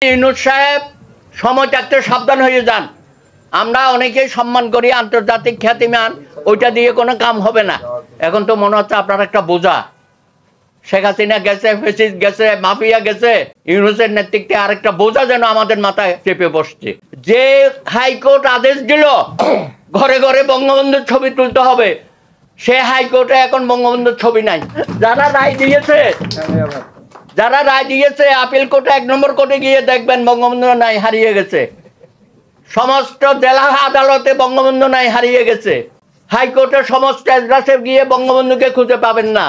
ইউনূস সাহেব সময় থাকতে সাবধান হয়ে যান। আমরা অনেকেই সম্মান করি, আন্তর্জাতিক খ্যাতিমান, ওইটা দিয়ে কোনো কাম হবে না। এখন তো মনে হচ্ছে আপনার একটা বোঝা। শেখ হাসিনা গেছে, ফেসিস গেছে, মাফিয়া গেছে, ইউনূসের নেতৃত্বে আরেকটা বোঝা যেন আমাদের মাথায় চেপে বসছে। যে হাইকোর্ট আদেশ দিল ঘরে ঘরে বঙ্গবন্ধুর ছবি তুলতে হবে, সে হাইকোর্টে এখন বঙ্গবন্ধুর ছবি নাই। যারা রায় দিয়েছে আপিল কোর্টে 1 নম্বর কোর্টে গিয়ে দেখবেন বঙ্গবন্ধু নাই, হারিয়ে গেছে। সমস্ত জেলা আদালতে বঙ্গবন্ধু নাই, হারিয়ে গেছে। হাইকোর্টের সমস্ত এজলাসে গিয়ে বঙ্গবন্ধুকে খুঁজে পাবেন না।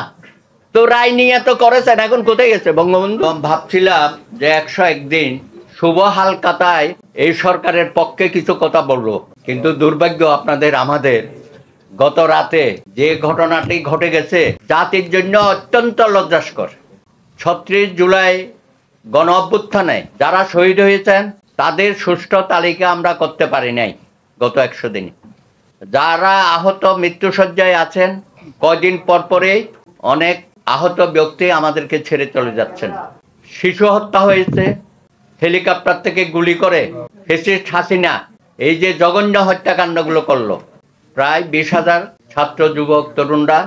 তো রায় নিয়ে তো করেছেন, এখন কোথায় গেছে বঙ্গবন্ধু? ভাবছিলাম যে 101 দিন শুভ হালকাতায় এই সরকারের পক্ষে কিছু কথা বলবো, কিন্তু দুর্ভাগ্য আপনাদের আমাদের গত রাতে যে ঘটনাটি ঘটে গেছে জাতির জন্য অত্যন্ত লজ্জাস্কর। 36 জুলাই গণ অভ্যুত্থানে যারা শহীদ হয়েছেন তাদের সুষ্ঠু তালিকা আমরা করতে পারি নাই গত 100 দিনে। যারা আহত মৃত্যুশয্যায় আছেন, কয়দিন পরেই অনেক আহত ব্যক্তি আমাদেরকে ছেড়ে চলে যাচ্ছেন। শিশু হত্যা হয়েছে, হেলিকপ্টার থেকে গুলি করে ফ্যাসিস্ট হাসিনা এই যে জঘন্য হত্যাকাণ্ডগুলো করলো। প্রায় 20,000 ছাত্র যুবক তরুণরা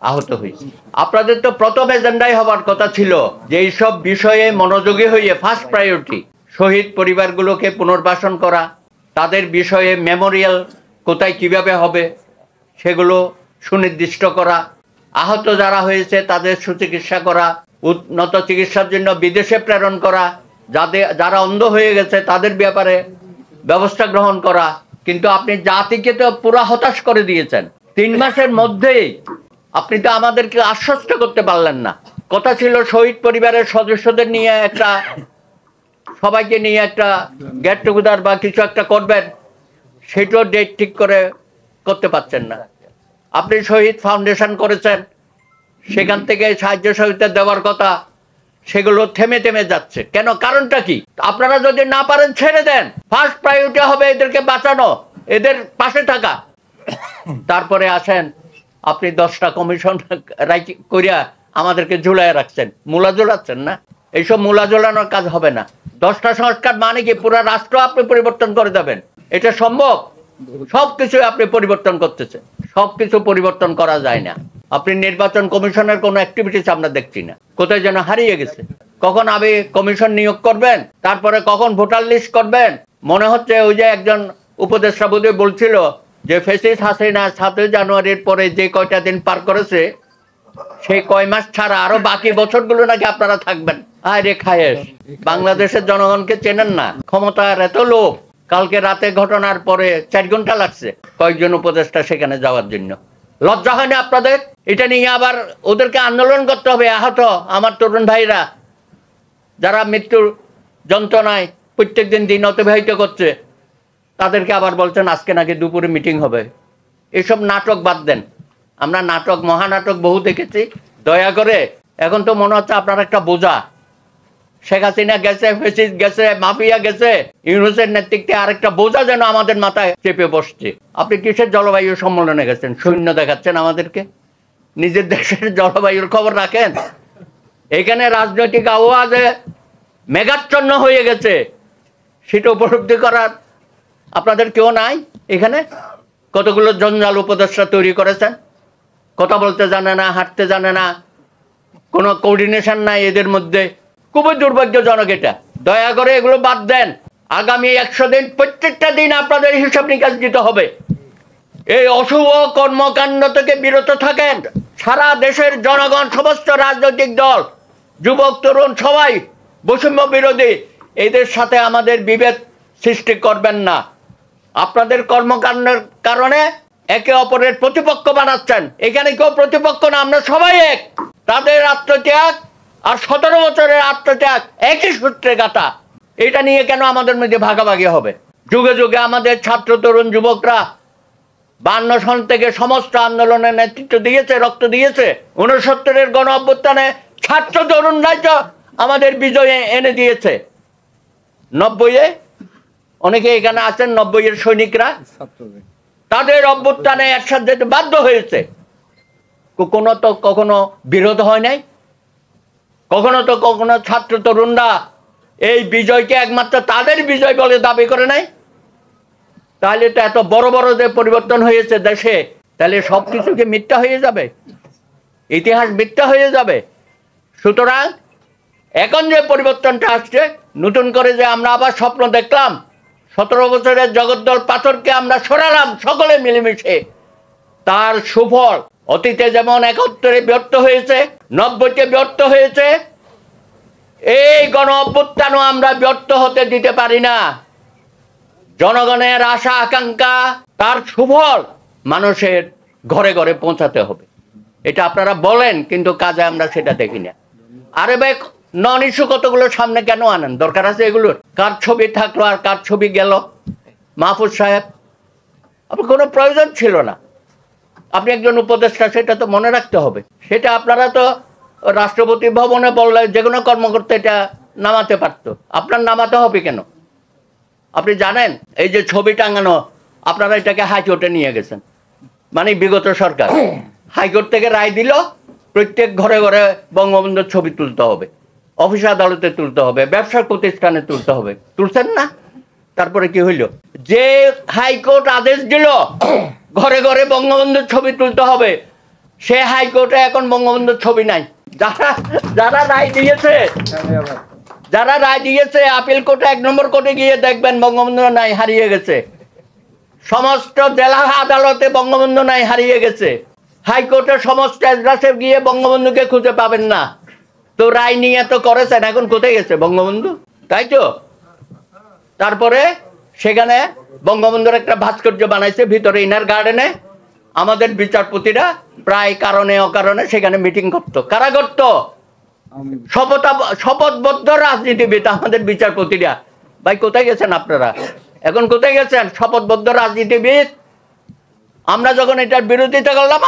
আহত হয়েছে। আপনাদের তো প্রথম এজেন্ডাই হবার কথা ছিল যে এইসব বিষয়ে মনোযোগী হয়ে ফার্স্ট প্রায়োরিটি শহীদ পরিবারগুলোকে পুনর্বাসন করা, তাদের বিষয়ে মেমোরিয়াল কোথায় কিভাবে হবে সেগুলো সুনির্দিষ্ট করা, আহত যারা হয়েছে তাদের সুচিকিৎসা করা, উন্নত চিকিৎসার জন্য বিদেশে প্রেরণ করা, যারা অন্ধ হয়ে গেছে তাদের ব্যাপারে ব্যবস্থা গ্রহণ করা। কিন্তু আপনি জাতিকে তো পুরা হতাশ করে দিয়েছেন। 3 মাসের মধ্যেই আপনি তো আমাদেরকে আশ্বস্ত করতে পারলেন না। কথা ছিল শহীদ পরিবারের সদস্যদের নিয়ে সবাইকে নিয়ে একটা গেট টুগেদার বা কিছু একটা করবেন, সেটাও ডেট ঠিক করতে পারছেন না। আপনি শহীদ ফাউন্ডেশন করেছেন, সেখান থেকে সাহায্য সহযোগিতা দেওয়ার কথা, সেগুলো থেমে যাচ্ছে কেন? কারণটা কি? আপনারা যদি না পারেন ছেড়ে দেন। ফার্স্ট প্রায়োরিটি হবে এদেরকে বাঁচানো, এদের পাশে থাকা। তারপরে আসেন আপনি 10টা কমিশন করিয়া আমাদেরকে ঝুলাইয়া রাখছেন, মূলা ঝুলাচ্ছেন না। এইসব মূলা ঝোলানোর কাজ হবে না। 10টা সংস্কার মানে কি পুরো রাষ্ট্র আপনি পরিবর্তন করে দেবেন? এটা সম্ভব? সবকিছু আপনি পরিবর্তন করতেছেন। সবকিছু পরিবর্তন করা যায় না। আপনি নির্বাচন কমিশনের কোনো অ্যাক্টিভিটিস আমরা দেখছি না, কোথায় যেন হারিয়ে গেছে। কখন আপনি কমিশন নিয়োগ করবেন, তারপরে কখন ভোটার লিস্ট করবেন? মনে হচ্ছে ওই যে একজন উপদেষ্টা বোধহয় বলছিল যে ফ্যাসিস্ট হাসিনা 7 জানুয়ারির পরে যে কয়টা দিন পার করেছে সেই কয় মাস ছাড়া আরো বাকি বছরগুলো নাকি আপনারা থাকবেন। আরে খায়েশ, বাংলাদেশের জনগণকে চেনেন না? ক্ষমতার এত লোভ। কালকে রাতে ঘটনার পরে 4 ঘন্টা লাগছে কয়েকজন উপদেষ্টা সেখানে যাওয়ার জন্য। লজ্জা হয় না আপনাদের? এটা নিয়ে আবার ওদেরকে আন্দোলন করতে হবে। আহত আমার তরুণ ভাইরা যারা মৃত্যুর যন্ত্রণায় প্রত্যেকদিন দিন অতিবাহিত করছে, তাদেরকে আবার বলছেন আজকে নাকি দুপুরে মিটিং হবে। এসব নাটক বাদ দেন। আমরা নাটক, মহানাটক বহু দেখেছি। দয়া করে, এখন তো মনে হচ্ছে আপনার একটা বোঝা। শেখ হাসিনা গেছে, ফেসিস গেছে, মাফিয়া গেছে, ইউনূসের নেতৃত্বে আরেকটা বোঝা যেন আমাদের মাথায় চেপে বসছে। আপনি কিসের জলবায়ু সম্মেলনে গেছেন? সৈন্য দেখাচ্ছেন আমাদেরকে? নিজের দেশের জলবায়ুর খবর রাখেন? এখানে রাজনৈতিক আওয়াজে মেঘাচ্ছন্ন হয়ে গেছে, সেটা উপলব্ধি করার আপনাদের কেউ নাই। এখানে কতগুলো জঞ্জাল উপদেষ্টা তৈরি করেছেন, কথা বলতে জানে না, হাঁটতে জানে না, কোনো কোঅর্ডিনেশন নাই এদের মধ্যে। খুবই দুর্ভাগ্যজনক এটা। দয়া করে এগুলো বাদ দেন। আগামী 100 দিন প্রত্যেকটা দিন আপনাদের হিসাব নিকাশ দিতে হবে। এই অশুভ কর্মকাণ্ড থেকে বিরত থাকেন। সারা দেশের জনগণ, সমস্ত রাজনৈতিক দল, যুবক তরুণ সবাই বৈষম্য বিরোধী। এদের সাথে আমাদের বিভেদ সৃষ্টি করবেন না। আপনাদের কর্মকাণ্ডের কারণে একে অপরের প্রতিপক্ষ বানাচ্ছেন। এখানে কেউ প্রতিপক্ষ না, আমরা সবাই এক। তাদের আত্মত্যাগ আর 17 বছরের আত্মত্যাগ একই সূত্রে গাঁথা। এটা নিয়ে কেন আমাদের মধ্যে ভাগাভাগি হবে? যুগে যুগে আমাদের ছাত্র তরুণ যুবকরা 52 সন থেকে সমস্ত আন্দোলনের নেতৃত্ব দিয়েছে, রক্ত দিয়েছে। 69-এর গণ অভ্যুত্থানে ছাত্র তরুণরাই তো আমাদের বিজয়ে এনে দিয়েছে। 90-এ অনেকে এখানে আছেন, 90-এর সৈনিকরা, তাদের অভ্যুত্থানে একসাথে যেতে বাধ্য হয়েছে। কখনো বিরোধ হয় নাই? কখনো ছাত্র তরুণরা এই বিজয়কে একমাত্র তাদের বিজয় বলে দাবি করে নাই? তাহলে তো এত বড় বড় যে পরিবর্তন হয়েছে দেশে, তাহলে সবকিছুকে মিথ্যা হয়ে যাবে, ইতিহাস মিথ্যা হয়ে যাবে। সুতরাং এখন যে পরিবর্তনটা আসছে, নতুন করে যে আমরা আবার স্বপ্ন দেখলাম, 17 বছরের জগদ্দল পাথরকে আমরা সরালাম সকলে মিলেমিশে, তার সুফল অতীতে যেমন 71-এ ব্যর্থ হয়েছে, 90-তে ব্যর্থ হয়েছে, এই গণ অভ্যুত্থানও আমরা ব্যর্থ হতে দিতে পারি না। জনগণের আশা আকাঙ্ক্ষা, তার সুফল মানুষের ঘরে ঘরে পৌঁছাতে হবে। এটা আপনারা বলেন, কিন্তু কাজে আমরা সেটা দেখি না। আরে ভাই, নন ইস্যু কতগুলো সামনে কেন আনেন? দরকার আছে এগুলোর? কার ছবি থাকলো আর কার ছবি গেল? মাহফুজ সাহেব, আপনার কোনো প্রয়োজন ছিল না। আপনি একজন উপদেষ্টা, সেটা তো মনে রাখতে হবে। সেটা আপনারা তো রাষ্ট্রপতি ভবনে বললে যে কোনো কর্মকর্তা এটা নামাতে পারতো, আপনার নামাতে হবে কেন? আপনি জানেন এই যে ছবি টাঙানো, আপনারা এটাকে হাইকোর্টে নিয়ে গেছেন, মানে বিগত সরকার হাইকোর্ট থেকে রায় দিল প্রত্যেক ঘরে ঘরে বঙ্গবন্ধুর ছবি তুলতে হবে, অফিস আদালতে তুলতে হবে, ব্যবসার প্রতিষ্ঠানে তুলতে হবে। তুলছেন না? তারপরে কি হইল? যে হাইকোর্ট আদেশ দিল ঘরে ঘরে বঙ্গবন্ধুর ছবি তুলতে হবে, সে হাইকোর্টে এখন বঙ্গবন্ধুর ছবি নাই। যারা রায় দিয়েছে আপিল কোর্টে 1 নম্বর কোর্টে গিয়ে দেখবেন বঙ্গবন্ধু নাই, হারিয়ে গেছে। সমস্ত জেলা আদালতে বঙ্গবন্ধু নাই, হারিয়ে গেছে। হাইকোর্টে সমস্ত এজলাসে গিয়ে বঙ্গবন্ধুকে খুঁজে পাবেন না। তো রায় নিয়ে তো করেছেন, এখন কোথায় গেছে বঙ্গবন্ধু? তাই তো। তারপরে সেখানে বঙ্গবন্ধুর একটা ভাস্কর্য বানাইছে ভিতরে ইনার গার্ডেনে। আমাদের বিচারপতিরা প্রায় কারণে অকারণে সেখানে মিটিং করতো। কারা করতো? শপথবদ্ধ রাজনীতিবিদ আমাদের বিচারপতিরা। ভাই, কোথায় গেছেন আপনারা? এখন কোথায় গেছেন শপথবদ্ধ রাজনীতিবিদ? আমরা যখন এটার বিরোধিতা করলাম,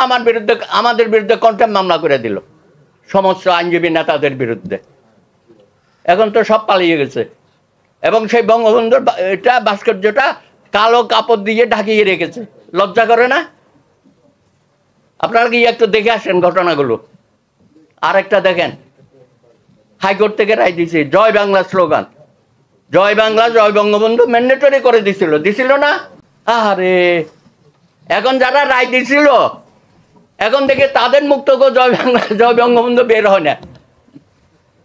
আমাদের বিরুদ্ধে কন্টেম্প মামলা করে দিল সমস্ত আইনজীবী নেতাদের বিরুদ্ধে। এখন তো সব পালিয়ে গেছে। এবং সেই বঙ্গবন্ধুর এটা ভাস্কর্যটা কালো কাপড় দিয়ে ঢাকিয়ে রেখেছে। লজ্জা করে না? আপনারা কি একটু দেখে আসেন ঘটনাগুলো। আর একটা দেখেন, হাইকোর্ট থেকে রায় দিয়েছে, জয় বাংলা স্লোগান, জয় বাংলা জয় বঙ্গবন্ধু ম্যান্ডেটরি করে দিছিল না? আরে এখন যারা রায় দিছিল, এখন দেখে তাদের মুখ থেকে জয় বাংলা জয় বঙ্গবন্ধু বের হয় না।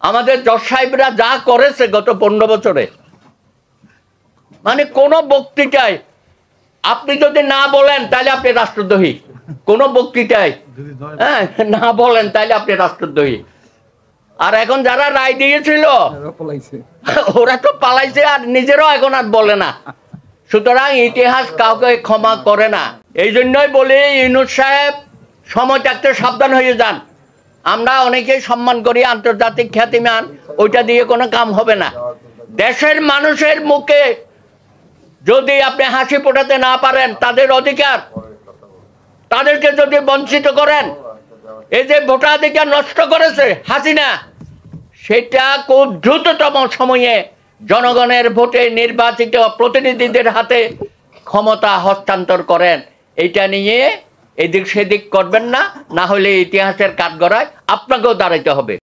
আমাদের জজ সাহেবরা যা করেছে গত 15 বছরে, মানে কোন বক্তৃতায় আপনি যদি না বলেন তাহলে আপনি রাষ্ট্রদ্রোহী। কোন বক্তৃতায় না বলেন তাহলে আপনি রাষ্ট্রদ্রোহী। আর এখন যারা রায় দিয়েছিল ওরা তো পালাইছে, আর নিজেরাও এখন আর বলে না। সুতরাং ইতিহাস কাউকে ক্ষমা করে না। এই জন্যই বলি, ইউনূস সাহেব সময় থাকতে সাবধান হয়ে যান। আমরা অনেকেই সম্মান করি, আন্তর্জাতিক খ্যাতিমান, ওইটা দিয়ে কোনো কাম হবে না। দেশের মানুষের মুখে যদি আপনি হাসি ফোটাতে না পারেন, তাদের অধিকার, তাদেরকে যদি বঞ্চিত করেন, এই যে ভোটাধিকার নষ্ট করেছে হাসিনা, সেটা খুব দ্রুততম সময়ে জনগণের ভোটে নির্বাচিত প্রতিনিধিদের হাতে ক্ষমতা হস্তান্তর করেন। এইটা নিয়ে এদিক সেদিক করবেন না, না হলে ইতিহাসের কাঠগড়ায় আপনাকেও দাঁড়াইতে হবে।